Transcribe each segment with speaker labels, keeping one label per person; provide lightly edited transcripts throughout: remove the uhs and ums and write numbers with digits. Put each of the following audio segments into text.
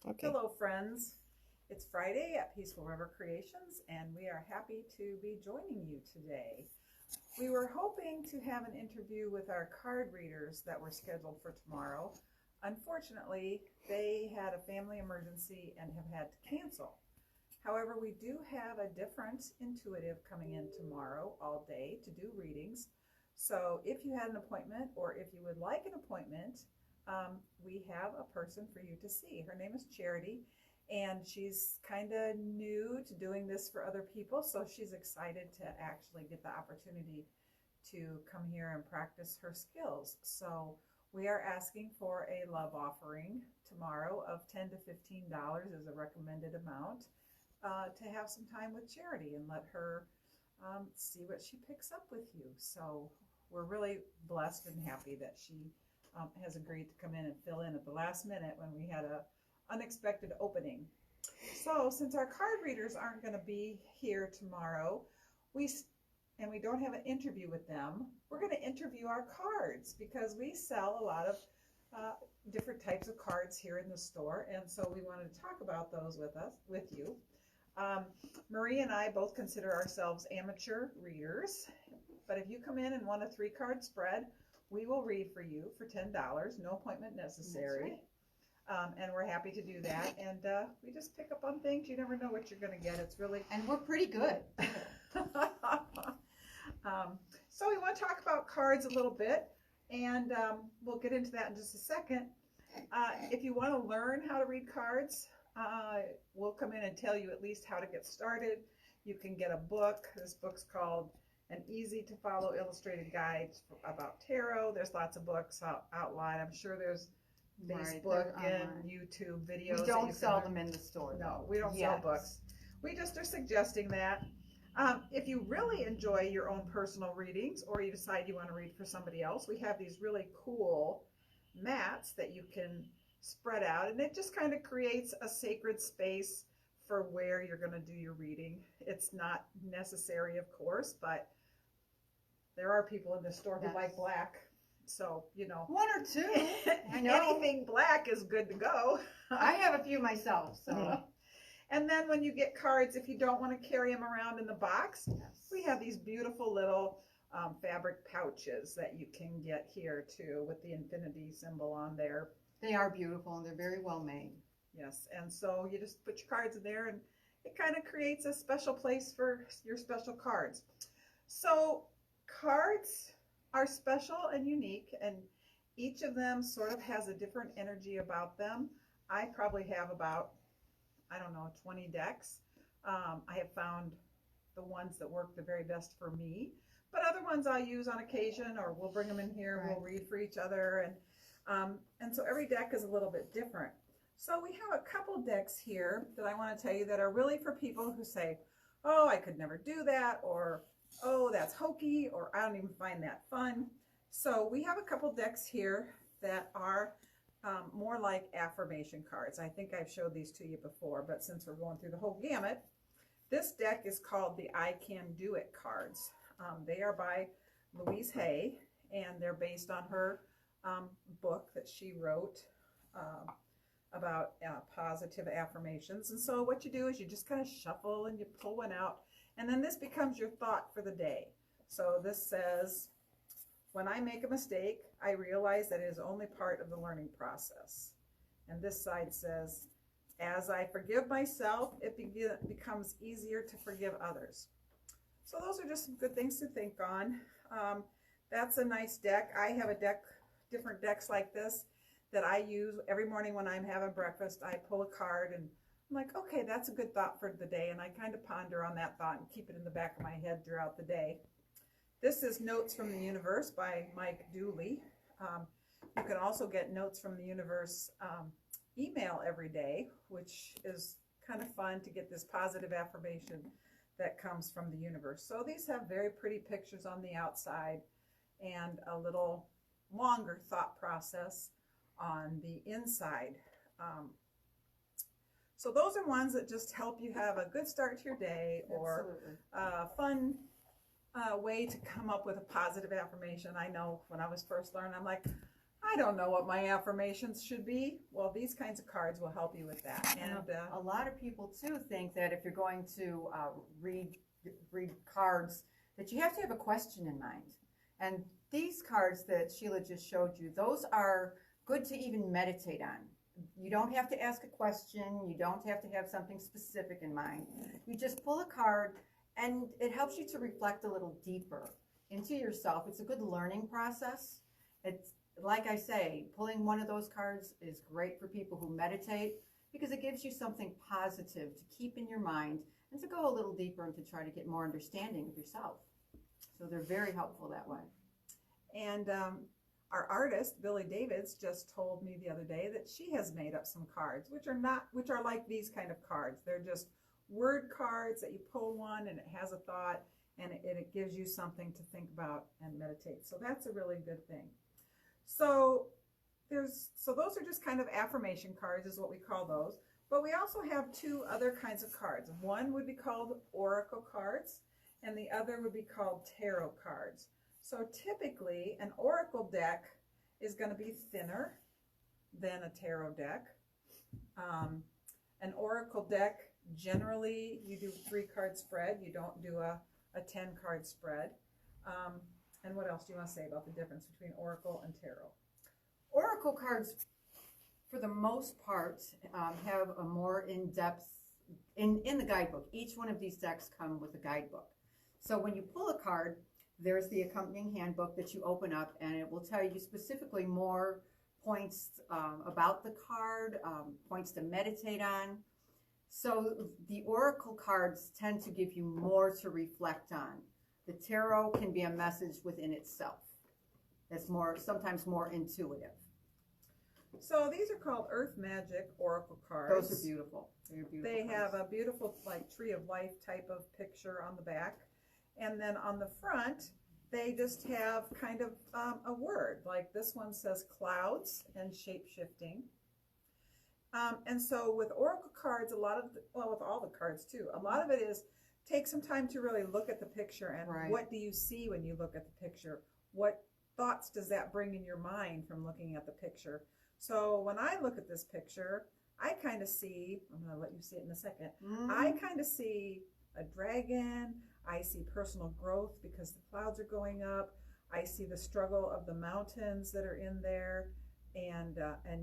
Speaker 1: Okay.
Speaker 2: Hello, friends. It's Friday at Peaceful River Creations, and we are happy to be joining you today. We were hoping to have an interview with our card readers that were scheduled for tomorrow. Unfortunately, they had a family emergency and have had to cancel. However, we do have a different intuitive coming in tomorrow all day to do readings. So if you had an appointment or if you would like an appointment, we have a person for you to see. Her name is Charity, and she's kind of new to doing this for other people, so she's excited to actually get the opportunity to come here and practice her skills. So we are asking for a love offering tomorrow of $10 to $15 is a recommended amount to have some time with Charity and let her see what she picks up with you. So we're really blessed and happy that she has agreed to come in and fill in at the last minute when we had a unexpected opening. So since our card readers aren't going to be here tomorrow, we and we don't have an interview with them, we're going to interview our cards because we sell a lot of different types of cards here in the store, and so we wanted to talk about those with you. Marie and I both consider ourselves amateur readers, but if you come in and want a 3-card spread, we will read for you for $10, no appointment necessary. And we're happy to do that. And we just pick up on things. You never know what you're going to get. It's really...
Speaker 1: And we're pretty good.
Speaker 2: So we want to talk about cards a little bit, and we'll get into that in just a second. If you want to learn how to read cards, we'll come in and tell you at least how to get started. You can get a book. This book's called An Easy to Follow Illustrated Guide about Tarot. There's lots of books outlined. I'm sure there's Facebook and YouTube videos.
Speaker 1: We don't sell them in the store.
Speaker 2: No, we don't sell books. We just are suggesting that. If you really enjoy your own personal readings, or you decide you want to read for somebody else, we have these really cool mats that you can spread out, and it just kind of creates a sacred space for where you're going to do your reading. It's not necessary, of course, but there are people in the store who like black. So, you know,
Speaker 1: 1 or 2. I know.
Speaker 2: Anything black is good to go.
Speaker 1: I have a few myself. So.
Speaker 2: And then when you get cards, if you don't want to carry them around in the box, we have these beautiful little fabric pouches that you can get here too with the infinity symbol on there.
Speaker 1: They are beautiful and they're very well made.
Speaker 2: Yes, and so you just put your cards in there and it kind of creates a special place for your special cards. So cards are special and unique, and each of them sort of has a different energy about them. I probably have about, I don't know, 20 decks. I have found the ones that work the very best for me, but other ones I'll use on occasion, or we'll bring them in here, right. We'll read for each other, and so every deck is a little bit different. So we have a couple decks here that I want to tell you that are really for people who say, oh, I could never do that, or oh, that's hokey, or I don't even find that fun. So we have a couple decks here that are more like affirmation cards. I think I've showed these to you before, but since we're going through the whole gamut, this deck is called the I Can Do It cards. They are by Louise Hay, and they're based on her book that she wrote about positive affirmations. And so what you do is you just kind of shuffle and you pull one out, and then this becomes your thought for the day. So this says, when I make a mistake, I realize that it is only part of the learning process. And this side says, as I forgive myself, it becomes easier to forgive others. So those are just some good things to think on. That's a nice deck. I have different decks like this that I use every morning when I'm having breakfast. I pull a card and I'm like, okay, that's a good thought for the day. And I kind of ponder on that thought and keep it in the back of my head throughout the day. This is Notes from the Universe by Mike Dooley. You can also get Notes from the Universe email every day, which is kind of fun to get this positive affirmation that comes from the universe. So these have very pretty pictures on the outside and a little longer thought process on the inside. So those are ones that just help you have a good start to your day, or a fun way to come up with a positive affirmation. I know when I was first learning, I'm like, I don't know what my affirmations should be. Well, these kinds of cards will help you with that.
Speaker 1: And
Speaker 2: And
Speaker 1: a lot of people too think that if you're going to read cards, that you have to have a question in mind. And these cards that Sheila just showed you, those are good to even meditate on. You don't have to ask a question. You don't have to have something specific in mind. You just pull a card, and it helps you to reflect a little deeper into yourself. It's a good learning process. It's like I say, pulling one of those cards is great for people who meditate because it gives you something positive to keep in your mind and to go a little deeper and to try to get more understanding of yourself. So they're very helpful that way.
Speaker 2: And our artist, Billy Davids, just told me the other day that she has made up some cards, which are like these kind of cards. They're just word cards that you pull one and it has a thought and it gives you something to think about and meditate. So that's a really good thing. So those are just kind of affirmation cards is what we call those. But we also have two other kinds of cards. One would be called oracle cards and the other would be called tarot cards. So typically an oracle deck is going to be thinner than a tarot deck. An oracle deck, generally you do 3-card spread. You don't do a 10-card spread. And what else do you want to say about the difference between oracle and tarot?
Speaker 1: Oracle cards, for the most part, have a more in-depth, in the guidebook. Each one of these decks come with a guidebook. So when you pull a card, there's the accompanying handbook that you open up, and it will tell you specifically more points about the card, points to meditate on. So the oracle cards tend to give you more to reflect on. The tarot can be a message within itself. That's sometimes more intuitive.
Speaker 2: So these are called Earth Magic Oracle cards.
Speaker 1: Those are beautiful. They're beautiful.
Speaker 2: They have
Speaker 1: cards.
Speaker 2: a beautiful like tree of life type of picture on the back. And then on the front, they just have kind of a word. Like this one says clouds and shape-shifting. And so with oracle cards, with all the cards too, a lot of it is take some time to really look at the picture and
Speaker 1: Right.
Speaker 2: What do you see when you look at the picture? What thoughts does that bring in your mind from looking at the picture? So when I look at this picture, I kind of see, I'm going to let you see it in a second, I kind of see a dragon. I see personal growth because the clouds are going up. I see the struggle of the mountains that are in there. And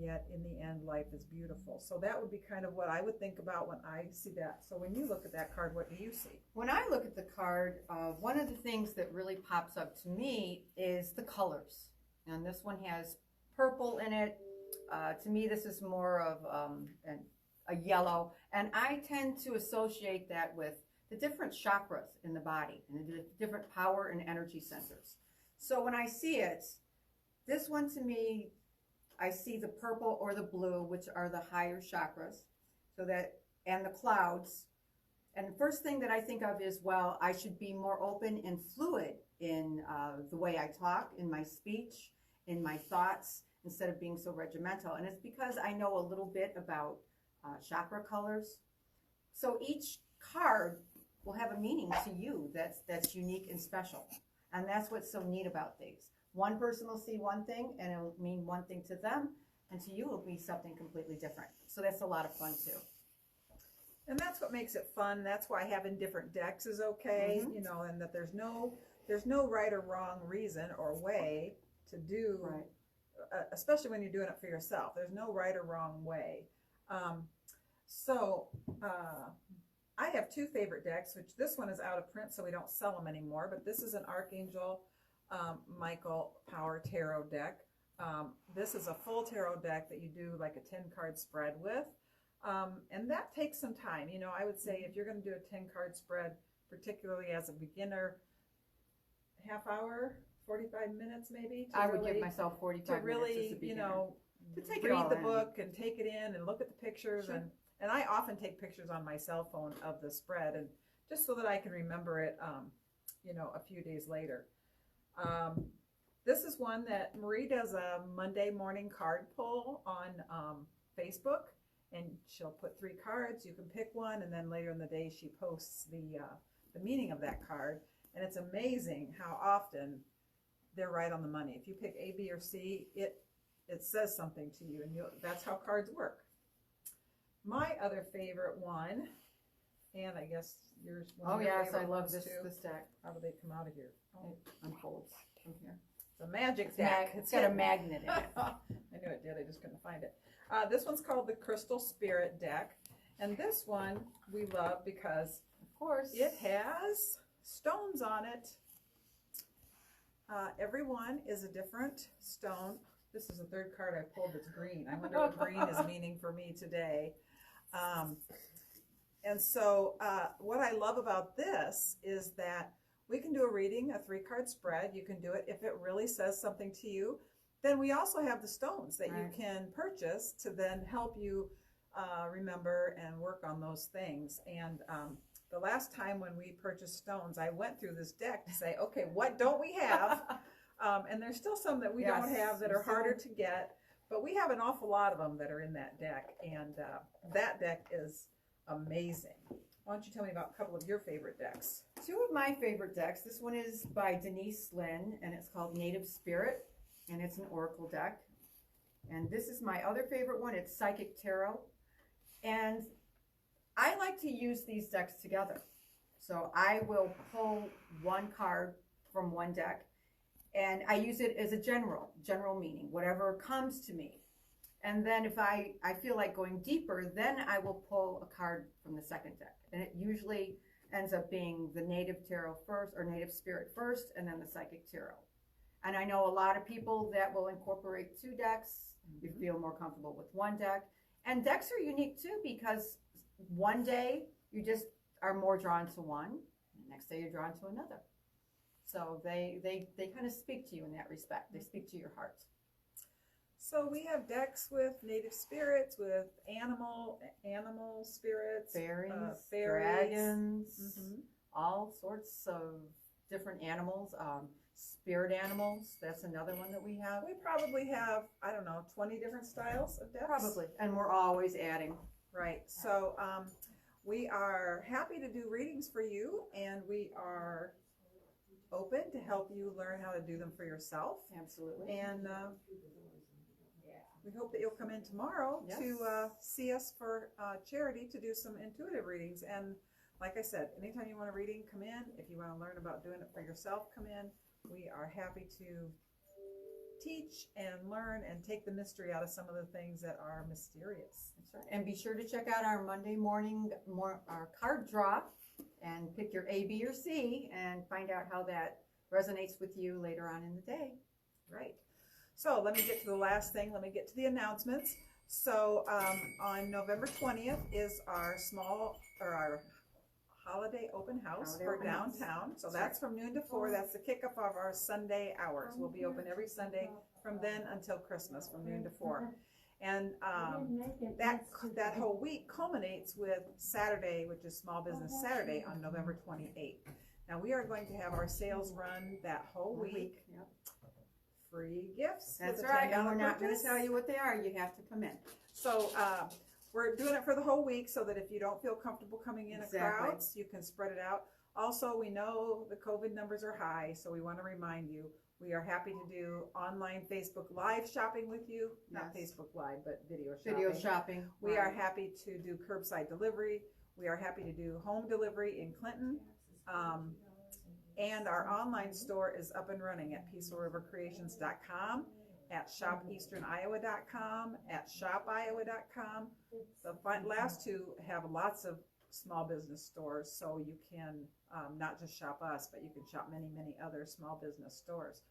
Speaker 2: yet in the end, life is beautiful. So that would be kind of what I would think about when I see that. So when you look at that card, what do you see?
Speaker 1: When I look at the card, one of the things that really pops up to me is the colors. And this one has purple in it. To me, this is more of a yellow. And I tend to associate that with the different chakras in the body and the different power and energy centers. So when I see it, this one to me, I see the purple or the blue, which are the higher chakras, and the clouds. And the first thing that I think of is, well, I should be more open and fluid in the way I talk, in my speech, in my thoughts, instead of being so regimental. And it's because I know a little bit about chakra colors. So each card will have a meaning to you that's unique and special. And that's what's so neat about these. One person will see one thing and it'll mean one thing to them, and to you it'll be something completely different. So that's a lot of fun too.
Speaker 2: And that's what makes it fun. That's why having different decks is okay,
Speaker 1: Mhm.
Speaker 2: and that there's no right or wrong reason or way to do,
Speaker 1: Right.
Speaker 2: Especially when you're doing it for yourself. There's no right or wrong way. I have two favorite decks, which this one is out of print, so we don't sell them anymore, but this is an Archangel Michael Power Tarot deck. This is a full tarot deck that you do like a 10-card spread with. And that takes some time. I would say if you're going to do a 10-card spread, particularly as a beginner, half hour, 45 minutes maybe.
Speaker 1: I would give myself 45 minutes as a beginner. To take it all
Speaker 2: read the
Speaker 1: in.
Speaker 2: book and take it in and look at the pictures.
Speaker 1: Sure.
Speaker 2: And I often take pictures on my cell phone of the spread, and just so that I can remember it, a few days later. This is one that Marie does a Monday morning card pull on Facebook, and she'll put 3 cards. You can pick one, and then later in the day she posts the meaning of that card. And it's amazing how often they're right on the money. If you pick A, B, or C, it says something to you, and that's how cards work. My other favorite one, and I guess yours.
Speaker 1: Oh yes, I love this deck.
Speaker 2: How do they come out of here?
Speaker 1: It unfolds from here.
Speaker 2: It's a magic deck.
Speaker 1: It's got a magnet in it.
Speaker 2: I knew it did. I just couldn't find it. This one's called the Crystal Spirit deck, and this one we love because,
Speaker 1: of course,
Speaker 2: it has stones on it. Every one is a different stone. This is the third card I pulled that's green. I wonder what green is meaning for me today. And so what I love about this is that we can do a reading, a 3-card spread. You can do it if it really says something to you. Then we also have the stones that you can purchase to then help you remember and work on those things. And the last time when we purchased stones, I went through this deck to say, okay, what don't we have? And there's still some that we don't have that are harder to get, but we have an awful lot of them that are in that deck, and that deck is amazing. Why don't you tell me about a couple of your favorite decks?
Speaker 1: 2 of my favorite decks. This one is by Denise Lynn, and it's called Native Spirit, and it's an oracle deck. And this is my other favorite one. It's Psychic Tarot, and I like to use these decks together. So I will pull one card from one deck, and I use it as a general meaning, whatever comes to me. And then if I feel like going deeper, then I will pull a card from the second deck. And it usually ends up being the Native Tarot first, or Native Spirit first, and then the Psychic Tarot. And I know a lot of people that will incorporate 2 decks. You feel more comfortable with one deck. And decks are unique too, because one day you just are more drawn to one, and the next day you're drawn to another. So they kind of speak to you in that respect. They speak to your heart.
Speaker 2: So we have decks with native spirits, with animal spirits,
Speaker 1: Fairies,
Speaker 2: fairies.
Speaker 1: Dragons, all sorts of different animals. Spirit animals, that's another one that we have.
Speaker 2: We probably have, I don't know, 20 different styles of decks.
Speaker 1: Probably, and we're always adding.
Speaker 2: Right, so we are happy to do readings for you, and we are open to help you learn how to do them for yourself.
Speaker 1: Absolutely.
Speaker 2: And we hope that you'll come in tomorrow to see us for charity to do some intuitive readings. And like I said, anytime you want a reading, come in. If you want to learn about doing it for yourself, come in. We are happy to teach and learn and take the mystery out of some of the things that are mysterious.
Speaker 1: That's right. And be sure to check out our Monday morning our card draw and pick your A, B, or C and find out how that resonates with you later on in the day.
Speaker 2: Right. So let me get to the last thing. Let me get to the announcements. So on November 20th is our holiday open house for downtown. So that's from noon to 4. That's the kickoff of our Sunday hours. We'll be open every Sunday from then until Christmas from noon to 4. And that whole week culminates with Saturday, which is Small Business Saturday on November 28th. Now we are going to have our sales run that whole week.
Speaker 1: Yep.
Speaker 2: Free gifts.
Speaker 1: That's right. And we're not going to tell you what they are. You have to come in.
Speaker 2: So we're doing it for the whole week so that if you don't feel comfortable coming in crowds, you can spread it out. Also, we know the COVID numbers are high, so we want to remind you, we are happy to do online Facebook Live shopping with you. Not Facebook Live, but video shopping.
Speaker 1: Video shopping.
Speaker 2: We are happy to do curbside delivery. We are happy to do home delivery in Clinton. And our online store is up and running at peacefulrivercreations.com, at shopeasterniowa.com, at shopiowa.com. The last 2 have lots of small business stores, so you can not just shop us, but you can shop many, many other small business stores.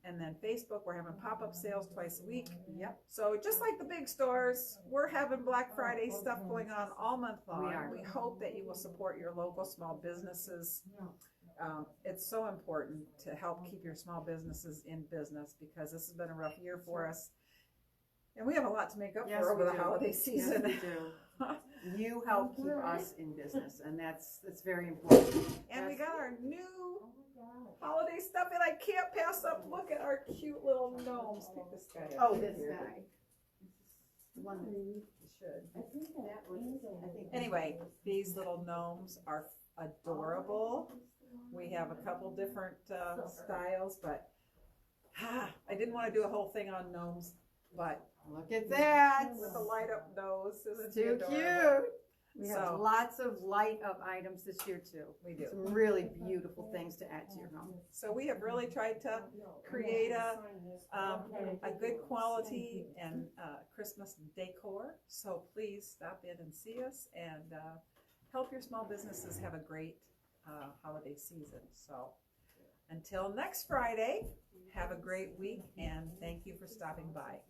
Speaker 2: And then Facebook, we're having pop-up sales twice a week.
Speaker 1: Yep.
Speaker 2: So just like the big stores, we're having Black Friday stuff going on all month long. We hope that you will support your local small businesses. It's so important to help keep your small businesses in business, because this has been a rough year for us. And we have a lot to make up for over the holiday season.
Speaker 1: Yes, we do. You help keep us in business, and that's very important.
Speaker 2: And we got our new holiday stuff, and I can't pass up. Look at our cute little gnomes. Pick this guy up.
Speaker 1: Oh, this guy. The one that you should.
Speaker 2: Anyway, these little gnomes are adorable. We have a couple different styles, but I didn't want to do a whole thing on gnomes but
Speaker 1: Look at that.
Speaker 2: with a light up nose, isn't
Speaker 1: Too
Speaker 2: he adorable?
Speaker 1: cute. We have
Speaker 2: So-
Speaker 1: lots of light up items this year too.
Speaker 2: We do.
Speaker 1: Some really beautiful things to add to your home.
Speaker 2: So we have really tried to create a good quality and Christmas decor. So please stop in and see us and help your small businesses have a great holiday season. So until next Friday, have a great week and thank you for stopping by.